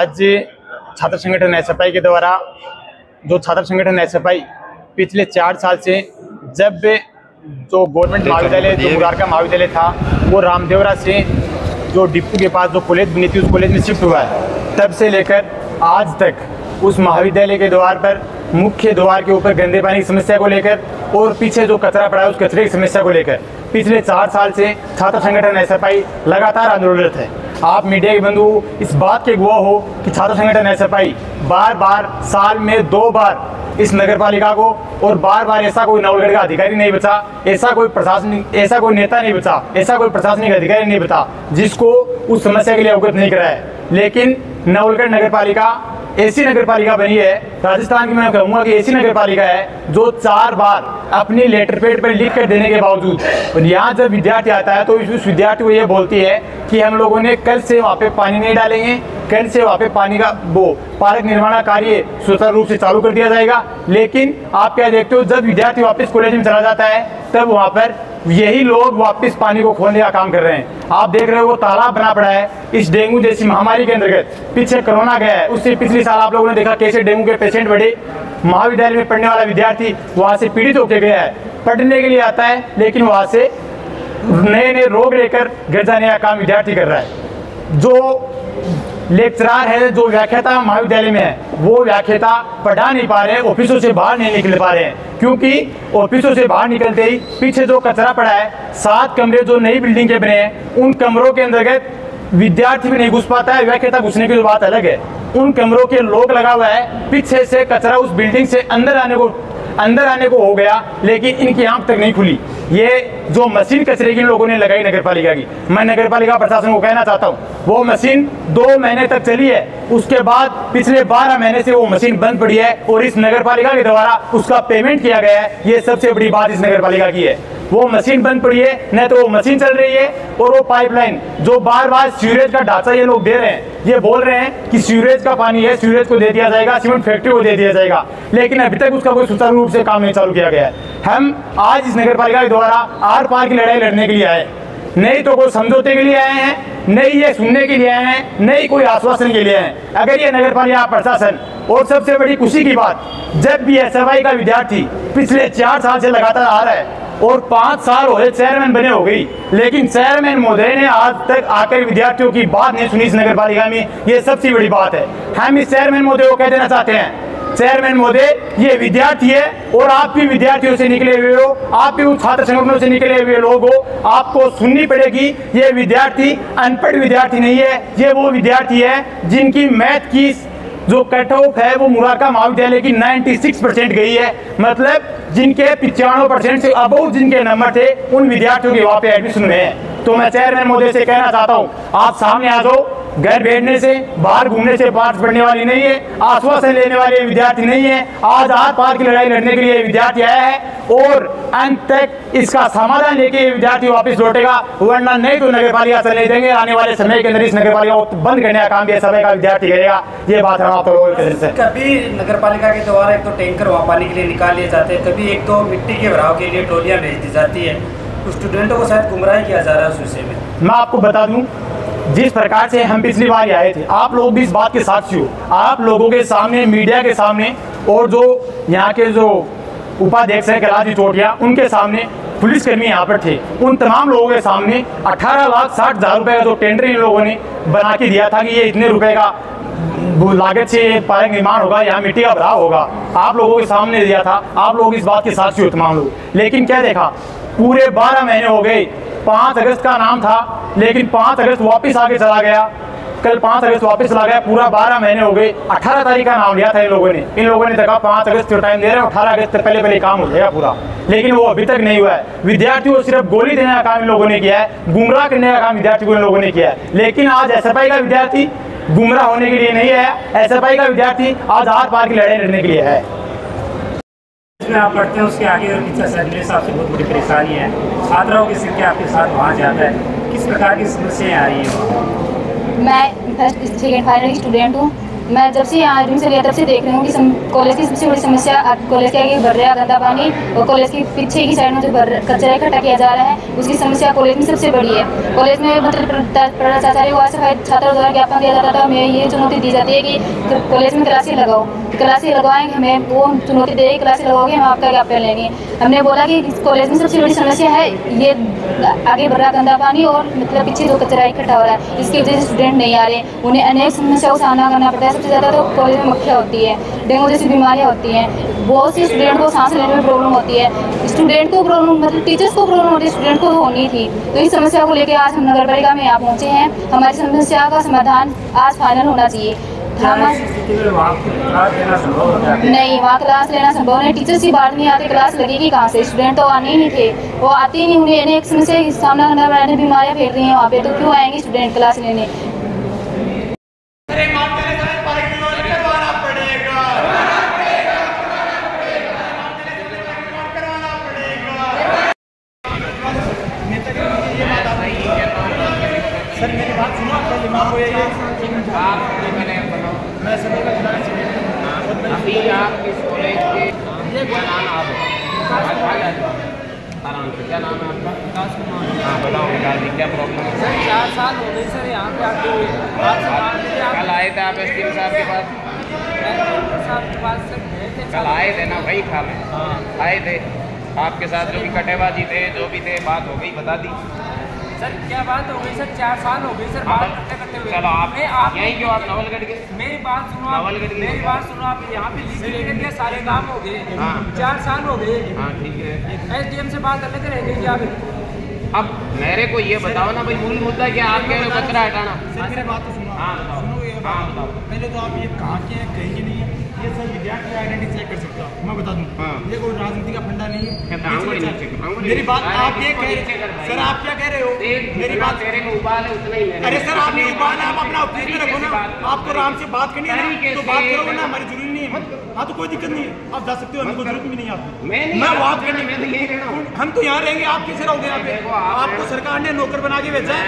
आज छात्र संगठन एसएफआई के द्वारा जो छात्र संगठन एसएफआई पिछले 4 साल से जब जो गवर्नमेंट महाविद्यालय जो मुरारका महाविद्यालय था वो रामदेवरा से जो डिपू के पास जो कॉलेज बनी थी उस कॉलेज में शिफ्ट हुआ है, तब से लेकर आज तक उस महाविद्यालय के द्वार पर मुख्य द्वार के ऊपर गंदे पानी की समस्या को लेकर और पीछे जो कचरा पड़ा है उस कचरे की समस्या को लेकर पिछले 4 साल से छात्र संगठन एसएफआई लगातार आंदोलनरत है। आप मीडिया के बंधु इस बात के गवाह हो कि छात्र संगठन एसएफआई बार साल में 2 बार इस नगर पालिका को और बार ऐसा कोई नवलगढ़ का अधिकारी नहीं बचा, ऐसा कोई नेता नहीं बचा, ऐसा कोई प्रशासनिक अधिकारी नहीं बचा जिसको उस समस्या के लिए अवगत नहीं कराया। लेकिन नवलगढ़ नगर पालिका ऐसी नगर पालिका बनी है, राजस्थान की मैं कहूँगा कि ऐसी नगर पालिका है जो 4 बार अपनी लेटर पैड पर लिख कर देने के बावजूद और यहाँ जब विद्यार्थी आता है तो उस विद्यार्थी को ये बोलती है कि हम लोगों ने कल से वहाँ पे पानी नहीं डालेंगे, कल से वहाँ पे पानी का वो पार्क निर्माण कार्य सुचारू रूप से चालू कर दिया जाएगा। लेकिन आप क्या देखते हो, जब विद्यार्थी वापस कॉलेज में चला जाता है तब वहाँ पर यही लोग वापस पानी को खोलने का काम कर रहे हैं। आप देख रहे हो वो तालाब बना पड़ा है इस डेंगू जैसी महामारी के अंतर्गत। पीछे कोरोना गया है, उससे पिछले साल आप लोगों ने देखा कैसे डेंगू के पेशेंट बढ़े। महाविद्यालय में पढ़ने वाला विद्यार्थी वहाँ से पीड़ित होकर गया है, पढ़ने के लिए आता है लेकिन वहाँ से नए रोग लेकर घर जाने का काम विद्यार्थी कर रहा है। जो लेक्चरार है, जो व्याख्याता महाविद्यालय में है, वो व्याख्याता पढ़ा नहीं पा रहे हैं, ऑफिसों से बाहर नहीं निकल पा रहे हैं क्योंकि ऑफिसों से बाहर निकलते ही पीछे जो कचरा पड़ा है, 7 कमरे जो नई बिल्डिंग के बने हैं उन कमरों के अंतर्गत विद्यार्थी भी नहीं घुस पाता है, व्याख्याता घुसने की बात अलग है। उन कमरों के लॉक लगा हुआ है, पीछे से कचरा उस बिल्डिंग से अंदर आने को हो गया लेकिन इनकी आंख तक नहीं खुली। ये जो मशीन कचरे की लोगों ने लगाई नगर पालिका की, मैं नगर पालिका प्रशासन को कहना चाहता हूँ वो मशीन 2 महीने तक चली है, उसके बाद पिछले 12 महीने से वो मशीन बंद पड़ी है और इस नगर पालिका के द्वारा उसका पेमेंट किया गया है। ये सबसे बड़ी बात इस नगर पालिका की है। वो मशीन बंद पड़ी है, न तो वो मशीन चल रही है और वो पाइपलाइन जो बार सीवरेज का ढांचा ये लोग दे रहे हैं, ये बोल रहे हैं कि सीवरेज का पानी है, सीवरेज को दे दिया जाएगा, सीमेंट फैक्ट्री को दे दिया जाएगा, लेकिन अभी तक उसका कोई सुचारू रूप से काम नहीं चालू किया गया है। हम आज इस नगर पालिका के द्वारा आर पार की लड़ाई लड़ने के लिए आए, नहीं तो कोई समझौते के लिए आए हैं, नहीं ये सुनने के लिए आए हैं, नहीं कोई आश्वासन के लिए आए हैं। अगर ये नगर पालिका प्रशासन और सबसे बड़ी खुशी की बात, जब भी एसएफआई का विद्यार्थी पिछले 4 साल से लगातार आ रहा है और 5 साल हो गए चेयरमैन बने हो गई, लेकिन चेयरमैन महोदय ने आज तक आकर विद्यार्थियों की बात नहीं सुनी इस नगर पालिका में। ये सबसे बड़ी बात है। हम इस चेयरमैन महोदय को कह देना चाहते हैं, चेयरमैन महोदय ये विद्यार्थी है और आप भी विद्यार्थियों से निकले हुए हो, आप भी उन छात्र संगठनों से निकले हुए लोग हो, आपको सुननी पड़ेगी। ये विद्यार्थी अनपढ़ विद्यार्थी नहीं है, ये वो विद्यार्थी है जिनकी मैथ की जो कट ऑफ है वो मुरारका महाविद्यालय की 96% गई है, मतलब जिनके 95% से अबव जिनके नंबर थे उन विद्यार्थियों के वहाँ पे एडमिशन हुए हैं। तो मैं चेयरमैन महोदय से कहना चाहता हूँ, आप सामने आ जाओ। घर बैठने से, बाहर घूमने से पाठ पढ़ने वाली नहीं है, आश्वासन लेने वाले विद्यार्थी नहीं है। आज आर पार की लड़ाई लड़ने के लिए विद्यार्थी आया है और अंत तक इसका समाधान लेके विद्यार्थी वापस लौटेगा, वरना नहीं तो नगर पालिका चले देंगे। आने वाले समय के अंदर इस नगर पालिका को बंद करने का काम भी समय का विद्यार्थी करेगा। ये बात हम आप कभी नगर पालिका के द्वारा एक तो टैंकर वहाँ पानी के लिए निकाल लिए जाते हैं, कभी एक तो मिट्टी के भराव के लिए ट्रॉलियाँ भेज दी जाती है, स्टूडेंटों को शायद गुमराह किया जा रहा है उस विषय में। मैं आपको बता दूं, जिस प्रकार से हम पिछली बार आए थे, आप लोग भी इस बात के साक्षी हो। आप लोगों के सामने, मीडिया के सामने और जो यहाँ के जो उपाध्यक्ष हैं कैलाश चोटिया, उनके सामने पुलिसकर्मी यहाँ पर थे, उन तमाम लोगों के सामने 18,60,000 रुपये का जो टेंडर इन लोगों ने बना के दिया था कि ये इतने रुपए का लागत से पार्क निर्माण होगा, यहाँ मिट्टी का भराव होगा, आप लोगों के सामने दिया था। आप लोग इस बात के साक्षी हो तमाम लोग। लेकिन क्या देखा, पूरे 12 महीने हो गए। 5 अगस्त का नाम था लेकिन 5 अगस्त वापस आगे चला गया, कल 5 अगस्त वापस चला गया, पूरा 12 महीने हो गए। 18 तारीख का नाम लिया था इन लोगों ने देखा 5 अगस्त को टाइम दे रहे हैं, 18 अगस्त तक पहले काम हो जाएगा पूरा, लेकिन वो अभी तक नहीं हुआ है। विद्यार्थियों को सिर्फ गोली देने का काम इन लोगों ने किया है, गुमराह करने का काम विद्यार्थी को इन लोगों ने किया है। लेकिन आज एसएफआई का विद्यार्थी गुमराह होने के लिए नहीं है, एसएफआई का विद्यार्थी आज आर पार की लड़ाई लड़ने के लिए है। जिसमें आप पढ़ते हैं उसके आगे और पीछे मेरे हिसाब से बहुत बड़ी परेशानी है। छात्राओं की संख्या आपके साथ वहाँ ज़्यादा है, किस प्रकार की समस्याएं आ रही हैं? मैं फर्स्ट सेकेंड फाइनल की स्टूडेंट हूँ। मैं जब से यहाँ एडमिशन लिया तब से देख रही हूँ कि कॉलेज की सबसे बड़ी समस्या कॉलेज के आगे भर रहा है गंदा पानी, और कॉलेज की पीछे की साइड में जो कचरा इकट्ठा किया जा रहा है उसकी समस्या कॉलेज में सबसे बड़ी है। कॉलेज में मतलब प्राचार्य को सफाई छात्रों द्वारा ज्ञापन दिया जाता था, हमें ये चुनौती दी जाती है कि कॉलेज में क्लासें लगाओ, क्लासें लगवाएंगे, हमें वो चुनौती दे क्लासें लगाओगे, हम आपका ज्ञापन लेंगे। हमने बोला कि कॉलेज में सबसे बड़ी समस्या है ये आगे भर रहा गंदा पानी और मतलब पीछे जो कचरा इकट्ठा हो रहा है, इसकी वजह से स्टूडेंट नहीं आ रहे, उन्हें अनेक समस्याओं का सामना करना पड़ता है। सबसे ज़्यादा तो कॉलेज में मक्खियाँ होती है, डेंगू जैसी बीमारियाँ होती हैं, बहुत सी स्टूडेंट को सांस लेने में प्रॉब्लम होती है, स्टूडेंट को प्रॉब्लम मतलब टीचर्स को प्रॉब्लम होती है, स्टूडेंट को होनी थी। तो इस समस्या को लेकर आज हम नगर पालिका में यहाँ पहुँचे हैं। हमारी समस्या का समाधान आज फाइनल होना चाहिए। नहीं, वहाँ क्लास लेना संभव नहीं, टीचर्स ही बाहर नहीं आते, क्लास लगेगी कहाँ से? स्टूडेंट तो आने ही नहीं थे, वो आते ही नहीं, उन्हें एक समस्या का सामना करना पड़ रहा है, बीमारियाँ फैल रही हैं वहाँ पे, तो क्यों आएंगे स्टूडेंट क्लास लेने? सर मेरी बात सुनो, आपको ये मैं सभी का अभी आप इस कॉलेज के क्या नाम आप आराम से क्या नाम है आपका? विकास कुमार। हाँ बताओ विकास जी क्या प्रॉब्लम है? सर 4 साल हो गए सर यहाँ पे आते हुए। कल आए थे आप एसडीएम साहब के पास? साहब के पास सर गए थे, कल आए थे ना, वही था मैं। आए थे आपके साथ जो भी कटेबाजी थे जो भी थे, बात हो गई, बता दी सर। क्या बात हो गई सर? 4 साल हो गए सर बात करते हुए। चलो आप यहीं क्यों, आप नवलगढ़ के? मेरी बात सुनो, मेरी बात सुनो, आप यहाँ पे लिख के दिया, सारे काम हो गए। 4 साल हो गए। हाँ ठीक है, एसडीएम से बात करते रह गई आप। अब मेरे को ये बताओ ना भाई, मूल मुद्दा क्या आप कह रहे हो कचरा हटाना? सर मेरी बात तो सुनो। हाँ बताओ। सुनो ये हाँ बताओ। पहले तो आप ये कहाँ के हैं कहीं के नहीं है, ये सर विद्यार्थी आइडेंटिटी चेक कर सकता हूँ, मैं बता दूँ। हाँ। ये कोई राजनीति का फंडा नहीं है। मेरी मेरी बात आप ये कह रहे हैं सर, आप क्या कह रहे हो? मेरी बात तेरे को उबाल है उतना ही मेरे। अरे सर आपने उबाल है, आप अपना ऑफिस में रखो ना, आपको आराम से बात करनी है ना, तो बात करोगे ना, हमारी जरूरी नहीं है। हाँ तो कोई दिक्कत नहीं है, आप जा सकते हो, हमको जरूरत भी नहीं है आपकी। मैं बात करने में तो यही रहना, हम तो यहाँ रहेंगे, आप कैसे रहोगे यहाँ पे? आपको सरकार ने नौकर बना के भेजा है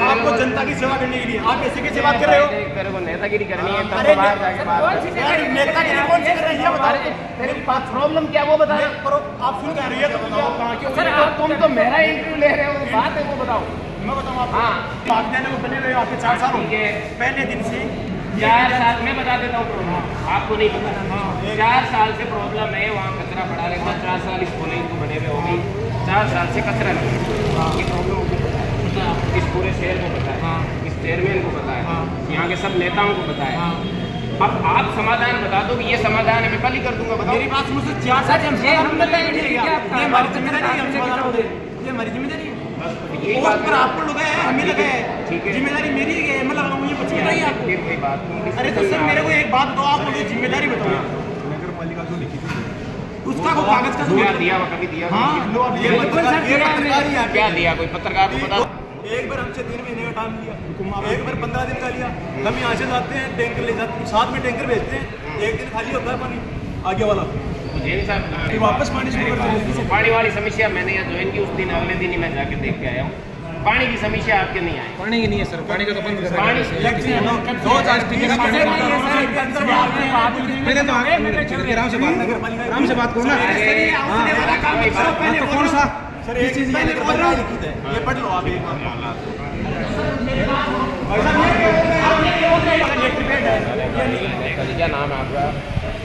आपको जनता की सेवा करने के लिए, आप ऐसे कैसे बात कर रहे हो? तेरे को नेतागिरी करनी है तब अरे बाहर जाके बात कर। नेतागिरी कौन सी कर रही है बताओ? तेरी बात प्रॉब्लम क्या वो बता। आप सुन कह रही है तो आप कहाँ के हो? सर तुम तो मेरा इंटरव्यू ले रहे हो, बात है वो बताओ। मैं बताऊँ आपको? हाँ बात देने को बने रहे हो आपके 4 साल हो गए, पहले दिन से 4 साल में बता देता हूँ प्रॉब्लम, आपको नहीं पता। 4 साल से प्रॉब्लम है, वहाँ कचरा पड़ा रहता है, 4 साल इस कॉलेज को बने हुए हो गई, 4 साल से कचरा नहीं ये प्रॉब्लम होगी। इस पूरे शहर को पता है, इस चेयरमैन को पता है, यहाँ के सब नेताओं को पता है। अब आप समाधान बता दो कि ये समाधान है, मैं कल ही कर दूंगा। बताओ मेरी बात सुनो सर, 4 साल से हम बताएंगे, ये हमारी जिम्मेदारी है, ये हमारी जिम्मेदारी है। पोस्ट पर आपको लगाया है, हमें लगाया है, ठीक है, जिम्मेदारी मेरी है, मैं लगाऊंगा, मुझे बची नहीं आपको। फिर कोई बात नहीं। अरे तो सर मेरे को एक बात बताओ, आप मुझे जिम्मेदारी बताओ। नगर पालिका जो लिखी थी उसका वो कागज का क्या दिया, कभी दिया? हाँ ये पत्रकार क्या दिया, कोई पत्रकार को बता। एक बार हमसे 3 महीने का टाइम लिया, एक बार 15 दिन का लिया। हम यहाँ से जाते हैं, टैंकर ले जाते हैं, साथ में टैंकर भेजते हैं, एक दिन खाली होता है पानी आगे वाला, जैन साहब फिर वापस पानी शुरू करते हैं। पानी वाली समस्या मैंने यहाँ ज्वाइन की, उस दिन अगले दिन ही मैं जाके देख के आया हूँ। पानी की समस्या आपके नहीं आई? पानी की नहीं है सर, पानी का तो बंद कर पानी आराम से बात करो ना। कौन सा सर एक चीज ये लिखित है, ये पढ़ लो आप एक क्या नाम है आपका?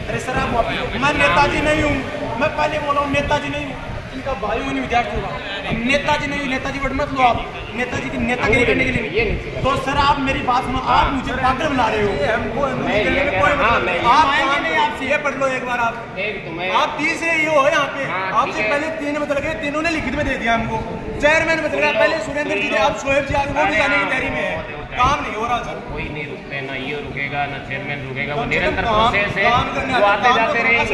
अरे सर आप मैं नेताजी नहीं हूँ, मैं पहले बोला हूँ नेताजी नहीं हूँ, इनका भाई हूँ विद्यार्थियों का। नेताजी नहीं, नेताजी वर्ड मत लो आप, नेताजी की नेतागिरी करने के लिए। तो सर आप मेरी बात सुनो, आप मुझे पागल बना रहे हो। आप आएंगे नहीं, आप सीए पढ़ लो एक बार। आप 30 से ये हो यहाँ पे, आपसे पहले 3 बदल गए, तीनों ने लिखित में दे दिया हमको। चेयरमैन बदल गया, पहले सुरेंद्र जी थे, अब शोएब जी आ गए, वो भी जाने की तैयारी में है। काम नहीं हो रहा सर, कोई नहीं रुकते, ना ये रुकेगा ना चेयरमैन रुकेगा, वो निरंतर प्रोसेस है, वो आते जाते रहेंगे।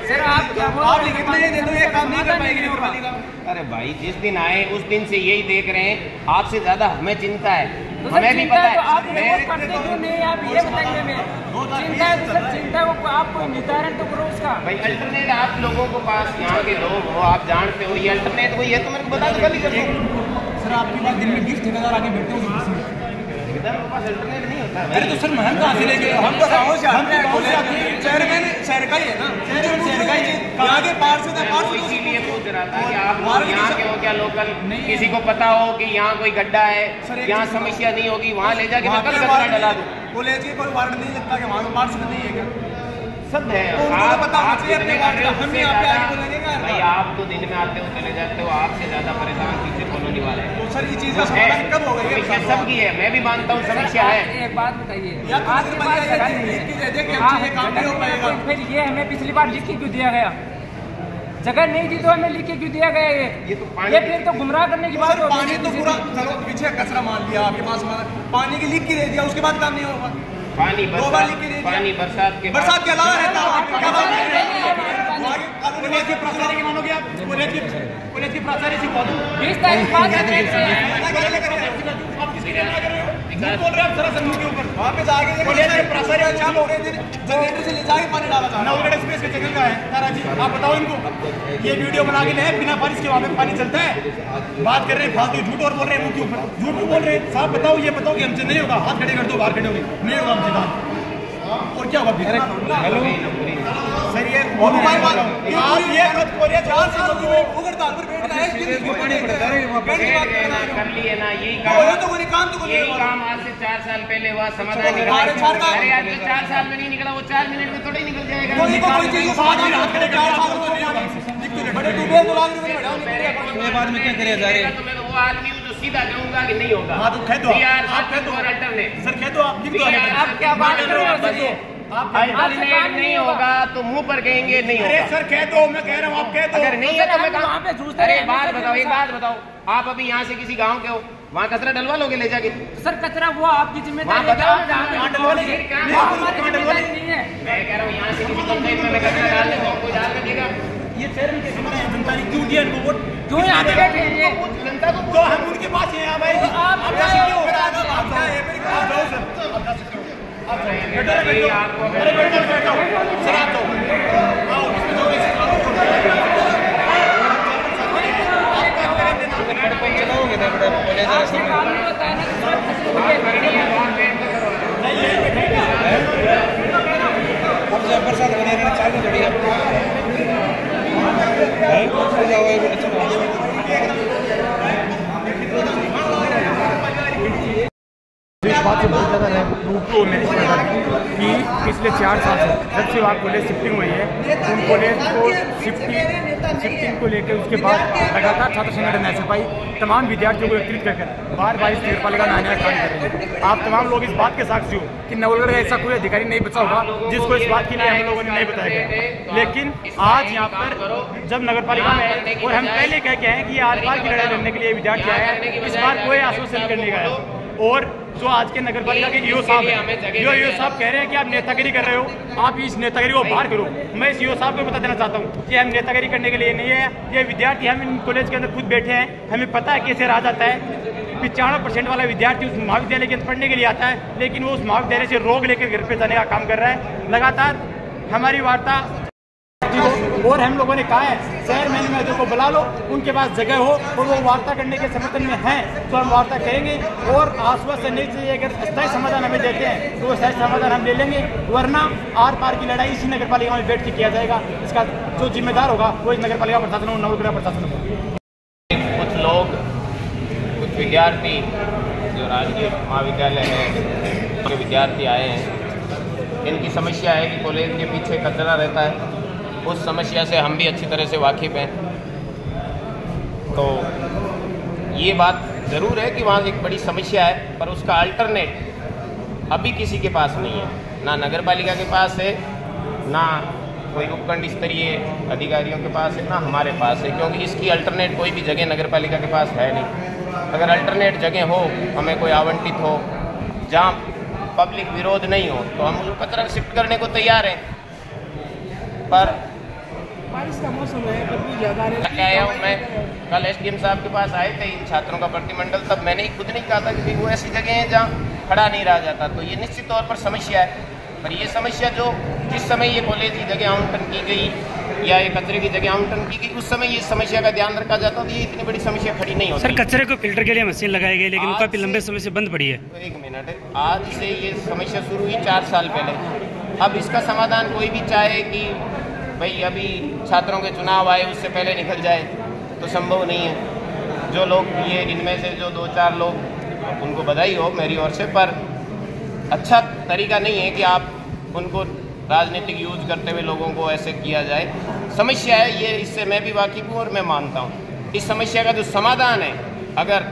सर आप क्या आप लिखित में दे दो, ये काम नहीं कर पाएगी नगर पालिका। अरे भाई जिस दिन आए उस दिन से यही देख रहे हैं, आपसे ज्यादा हमें चिंता है, हमें भी पता है। आप करते क्यों नहीं, आप ये बताइए। मैं चिंता है तो सर चिंता को आप कोई निर्धारण तो करो उसका। भाई अल्टरनेट आप लोगों को पास यहाँ के लोग हो, आप जानते हो ये अल्टरनेट वही है, तो मेरे को बता दो, कल ही कर दो। सर आपके पास दिन में 20 ठेकेदार आके बैठते हैं ऑफिस में। ठेकेदार के पास अल्टरनेट नहीं होता है। अरे तो सर हम कहाँ से लेंगे? हम तो गाँव से आते हैं, चेयरमैन शहर का ही है ना, शहर का ही है, यहाँ के पार से वो इसीलिए पूछ रहा था कि आप लोग यहाँ के हो क्या लोकल, किसी को पता हो कि यहाँ कोई गड्ढा है, यहाँ समस्या नहीं होगी, वहाँ ले जाके मैं कल कचरा डला दूँ। कॉलेज के कोई वार्ड नहीं लगता कि वहाँ पे पार्षद नहीं है क्या? सब है। आप पता चाहिए अपने वार्ड का, हम यहाँ पे आगे बोलेंगे भाई, आप तो दिन में आते हो चले जाते हो, आपसे ज्यादा परेशान पीछे कॉलोनी वाले हैं। तो सर ये चीज़ का समाधान कब होगा? समस्या सबकी है, मैं भी मानता हूँ समस्या है। एक बात बताइए, या तो आपके पास जगह नहीं होगा, फिर ये हमें पिछली बार लिख के क्यों दिया गया? जगह नहीं दी तो हमें लिख के क्यों दिया गया? ये फिर तो गुमराह करने की बात होगी। पानी तो पूरा चलो पीछे कचरा मान लिया आपके पास, पानी की लिख के दे दिया, उसके बाद काम नहीं होगा। पानी बरसात के अलावा रहता है। प्राचार्य की मानोगे आप? कॉलेज की प्राचार्य से बोल 20 तारीख बाद बोल रहे हैं सर मुंह के ऊपर वहाँ पे जाके कॉलेज के प्राचार्य चालू हो गए थे, जनरेटर से ले जाके पानी डाला था। नवगढ़ एक्सप्रेस के जगह का है तारा जी, आप बताओ इनको। ये वीडियो बना के ले बिना बारिश के वहाँ पे पानी चलता है, बात कर रहे हैं फालतू, झूठ और बोल रहे हैं मुंह के ऊपर, झूठ क्यों बोल रहे हैं साहब? बताओ, ये बताओ कि हमसे नहीं होगा, हाथ खड़े कर दो, बाहर खड़े हो गए, नहीं होगा हमसे काम, और क्या होगा? हेलो सर, ये आप ये मत बोलिए, 4 साल उगड़ताल पर बैठ रहा है, कर लिए ना, यही काम आज से 4 साल पहले हुआ, समाधान निकला। अरे आज जो 4 साल में नहीं निकला, वो 4 मिनट में थोड़ा ही निकल जाएगा। बाद में क्या करेगा जाए? तो मैं वो आदमी हूँ जो सीधा कहूँगा कि नहीं होगा। हाँ तो कह दो, आप कह दो अल्टरनेट, सर कह दो, आप लिख दो, आप क्या बात कर रहे हो? अल्टरनेट नहीं होगा तो मुंह पर कहेंगे नहीं होगा। अरे सर कह दो, मैं कह रहा हूँ आप कह दो। अगर नहीं है तो मैं वहाँ पे जूझते अरे हैं। बात बताओ, एक बात बताओ, आप अभी यहाँ से किसी गांव के हो, वहाँ कचरा डलवा लोगे ले जाके? सर कचरा वो आपकी जिम्मेदारी है, कहाँ डलवा लेंगे? नहीं है। मैं कह रहा हूँ यहाँ से किसी पंचायत में मैं कचरा डाल देता हूँ, कोई डाल के देगा? ये चेयरमैन कैसे बनाए? जनता ने क्यों दिया इनको वोट? क्यों यहाँ पे बैठे हैं ये? जनता को तो हम उनके पास ही हैं, आप आइए। आप कैसे क्यों? आप जाओ सर, आप जा सकते हो। आप बैठो, अरे बैठो सर, आप जाओ, आओ इसमें जाओ, चलाओगे ना बेटा कॉलेज अब जब बरसात होने रहना चालू थोड़ी इस बात से बहुत ज़्यादा रूप मेरी कि पिछले 4 साल से जब से वहाँ कॉलेज शिफ्टिंग हुई है, उन कॉलेज को शिफ्टिंग को लेकर उसके बाद लगातार छात्र संगठन एसएफआई तमाम विद्यार्थियों को एकत्रित कर बार बार इस नगर पालिका में आने का काम कर रहे हैं। आप तमाम लोग इस बात के साक्षी हो कि नवलगढ़ का ऐसा कोई अधिकारी नहीं बचा होगा जिसको इस बात के लिए हम लोगों ने नहीं बताया गया। लेकिन आज यहाँ पर जब नगर पालिका में, और हम पहले कह के हैं कि आज बार की लड़ाई लड़ने के लिए विद्यार्थी आए हैं, इस बार कोई आश्वासन करने का है। और जो आज के नगर पालिका के ईओ साहब कह रहे हैं कि आप नेतागिरी कर रहे हो, आप इस नेतागिरी को बाहर करो। मैं इस ईओ साहब को बता देना चाहता हूँ कि हम नेतागिरी करने के लिए नहीं है, ये विद्यार्थी हम इन कॉलेज के अंदर खुद बैठे हैं, हमें पता है कैसे रहा जाता है। 95% वाला विद्यार्थी उस महाविद्यालय के अंदर पढ़ने के लिए आता है, लेकिन वो उस महाविद्यालय से रोग लेकर घर पे जाने का काम कर रहा है। लगातार हमारी वार्ता, और हम लोगों ने कहा है शहर मैनेजर को बुला लो, उनके पास जगह हो और वो वार्ता करने के समर्थन में हैं तो हम वार्ता करेंगे। और आश्वासन नहीं चाहिए, अगर अस्थायी समाधान हमें देते हैं तो वो अस्थायी समाधान हम ले लेंगे, वरना आर पार की लड़ाई इसी नगर पालिका में बैठ के किया जाएगा। इसका जो जिम्मेदार होगा वो इस नगर पालिका प्रशासन और नवलगढ़ प्रशासन होगा। कुछ लोग, कुछ विद्यार्थी जो राजकीय महाविद्यालय है के विद्यार्थी आए हैं, इनकी समस्या है कि कॉलेज के पीछे कचरा रहता है। उस समस्या से हम भी अच्छी तरह से वाकिफ़ हैं। तो ये बात ज़रूर है कि वहाँ एक बड़ी समस्या है, पर उसका अल्टरनेट अभी किसी के पास नहीं है, ना नगर पालिका के पास है, ना कोई उपखंड स्तरीय अधिकारियों के पास है, ना हमारे पास है, क्योंकि इसकी अल्टरनेट कोई भी जगह नगर पालिका के पास है नहीं। अगर अल्टरनेट जगह हो, हमें कोई आवंटित हो जहाँ पब्लिक विरोध नहीं हो, तो हम उसको कचरा शिफ्ट करने को तैयार हैं। पर बारिश का मौसम है, कभी ज़्यादा आया हूँ मैं, कल एसडीएम साहब के पास आए थे इन छात्रों का प्रतिमंडल, तब मैंने खुद नहीं कहा था कि वो ऐसी जगह है जहाँ खड़ा नहीं रहा जाता। तो ये निश्चित तौर पर समस्या है, पर ये समस्या जो जिस समय ये कॉलेज की जगह आवंटन की गई या ये कचरे की जगह आवंटन की गई, उस समय ये समस्या का ध्यान रखा जाता तो ये इतनी बड़ी समस्या खड़ी नहीं होती। सर कचरे को फिल्टर के लिए मशीन लगाई गई लेकिन काफ़ी लंबे समय से बंद पड़ी है। तो एक मिनट, आज से ये समस्या शुरू हुई 4 साल पहले। अब इसका समाधान कोई भी चाहे कि भाई अभी छात्रों के चुनाव आए उससे पहले निकल जाए तो संभव नहीं है। जो लोग ये इनमें से जो 2-4 लोग, उनको बधाई हो मेरी ओर से, पर अच्छा तरीका नहीं है कि आप उनको राजनीतिक यूज करते हुए लोगों को ऐसे किया जाए। समस्या है ये, इससे मैं भी वाकिफ़ हूँ और मैं मानता हूँ। इस समस्या का जो समाधान है अगर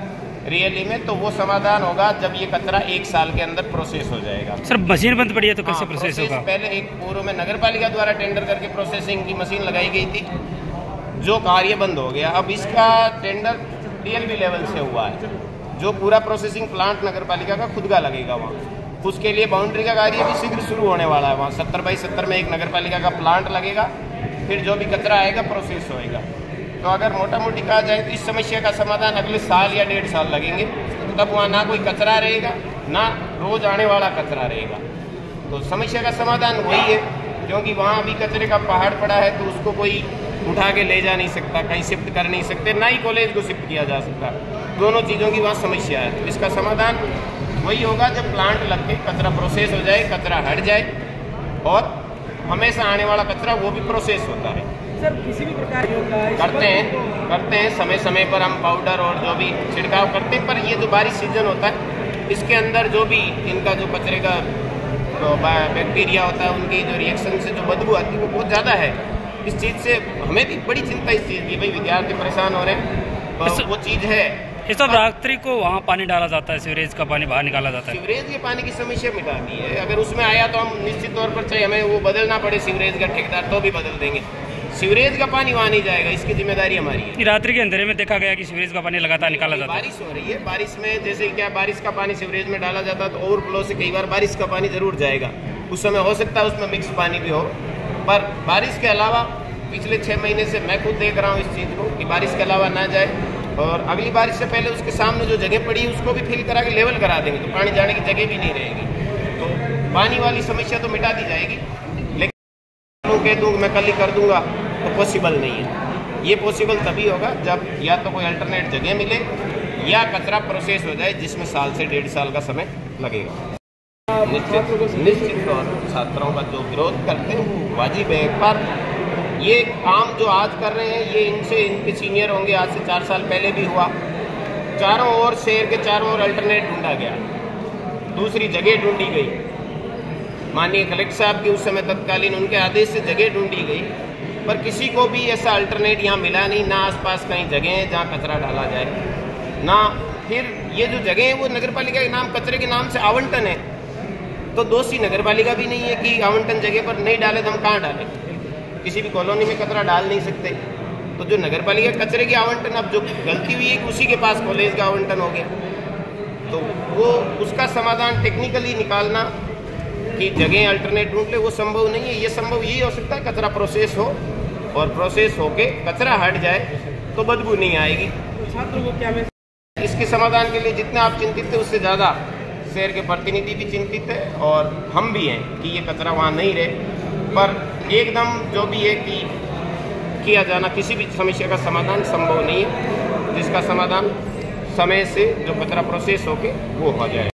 रियली में, तो वो समाधान होगा जब ये कचरा 1 साल के अंदर प्रोसेस हो जाएगा। सर मशीन बंद पड़ी है तो कैसे प्रोसेस होगा? पहले एक पूर्व में नगर पालिका द्वारा टेंडर करके प्रोसेसिंग की मशीन लगाई गई थी, जो कार्य बंद हो गया। अब इसका टेंडर DLB लेवल से हुआ है, जो पूरा प्रोसेसिंग प्लांट नगर पालिका का खुद का लगेगा वहाँ। उसके लिए बाउंड्री का कार्य भी शीघ्र शुरू होने वाला है। वहाँ 70/70 में एक नगर पालिका का प्लांट लगेगा, फिर जो भी कचरा आएगा प्रोसेस होएगा। तो अगर मोटा मोटी कहा जाए तो इस समस्या का समाधान अगले साल या 1.5 साल लगेंगे। तब वहाँ ना कोई कचरा रहेगा, ना रोज आने वाला कचरा रहेगा। तो समस्या का समाधान वही है, क्योंकि वहाँ अभी कचरे का पहाड़ पड़ा है तो उसको कोई उठा के ले जा नहीं सकता, कहीं शिफ्ट कर नहीं सकते, ना ही कॉलेज को शिफ्ट किया जा सकता। दोनों चीज़ों की वहाँ समस्या है। तो इसका समाधान वही होगा जब प्लांट लग के कचरा प्रोसेस हो जाए, कचरा हट जाए और हमेशा आने वाला कचरा वो भी प्रोसेस होता है। सर किसी भी प्रकार करते हैं समय समय पर हम पाउडर और जो भी छिड़काव करते हैं, पर ये जो बारिश सीजन होता है इसके अंदर जो भी इनका जो कचरे का तो बैक्टीरिया होता है, उनकी जो रिएक्शन से जो बदबू आती है वो बहुत ज़्यादा है। इस चीज़ से हमें भी बड़ी चिंता इस चीज़ की, भाई विद्यार्थी परेशान हो रहे हैं, तो वो चीज़ है। इस सब रात्रि को वहाँ पानी डाला जाता है, सीवरेज का पानी बाहर निकाला जाता है। सीवरेज के पानी की समस्या मिटा दी है। अगर उसमें आया तो हम निश्चित तौर पर, चाहे हमें वो बदलना पड़े सीवरेज का ठेकेदार, तो भी बदल देंगे। सीवरेज का पानी वहाँ नहीं जाएगा, इसकी जिम्मेदारी हमारी है। रात्रि के अंधेरे में देखा गया कि सीवरेज का पानी लगातार निकाला जाता है। बारिश हो रही है, बारिश में जैसे क्या बारिश का पानी सीवरेज में डाला जाता है तो ओवरफ्लो से कई बार बारिश का पानी जरूर जाएगा। उस समय हो सकता है उसमें मिक्स पानी भी हो, पर बारिश के अलावा पिछले 6 महीने से मैं खुद देख रहा हूँ इस चीज़ को कि बारिश के अलावा ना जाए। और अगली बारिश से पहले उसके सामने जो जगह पड़ी है उसको भी फिल करा के लेवल करा देंगे, तो पानी जाने की जगह भी नहीं रहेगी। तो पानी वाली समस्या तो मिटा दी जाएगी, लेकिन कह दूँ मैं कल ही कर दूंगा तो पॉसिबल नहीं है। ये पॉसिबल तभी होगा जब या तो कोई अल्टरनेट जगह मिले या कचरा प्रोसेस हो जाए, जिसमें साल से 1.5 साल का समय लगेगा। निश्चित तौर पर छात्रों का जो विरोध करते हैं वो वाजिब है। पर ये काम जो आज कर रहे हैं ये इनसे इनके सीनियर होंगे, आज से 4 साल पहले भी हुआ। चारों ओर शहर के चारों ओर अल्टरनेट ढूंढा गया, दूसरी जगह ढूंढी गई। माननीय कलेक्टर साहब की उस समय तत्कालीन उनके आदेश से जगह ढूंढी गई, पर किसी को भी ऐसा अल्टरनेट यहाँ मिला नहीं। ना आसपास कहीं जगह है जहाँ कचरा डाला जाए, ना फिर ये जो जगह है वो नगर पालिका के नाम, कचरे के नाम से आवंटन है। तो दोषी नगर पालिका भी नहीं है कि आवंटन जगह पर नहीं डाले तो हम कहाँ डालें? किसी भी कॉलोनी में कचरा डाल नहीं सकते। तो जो नगर पालिका कचरे की आवंटन, अब जो गलती हुई है कि उसी के पास कॉलेज का आवंटन हो गया, तो वो उसका समाधान टेक्निकली निकालना कि जगह अल्टरनेट ढूंढ ले, वो संभव नहीं है। ये संभव यही हो सकता है कचरा प्रोसेस हो और प्रोसेस होके कचरा हट जाए तो बदबू नहीं आएगी। छात्रों को क्या इसके समाधान के लिए जितने आप चिंतित थे उससे ज़्यादा शहर के प्रतिनिधि भी चिंतित है और हम भी हैं कि ये कचरा वहाँ नहीं रहे। पर एकदम जो भी है कि किया जाना, किसी भी समस्या का समाधान संभव नहीं है, जिसका समाधान समय से जो कचरा प्रोसेस होके वो हो जाए।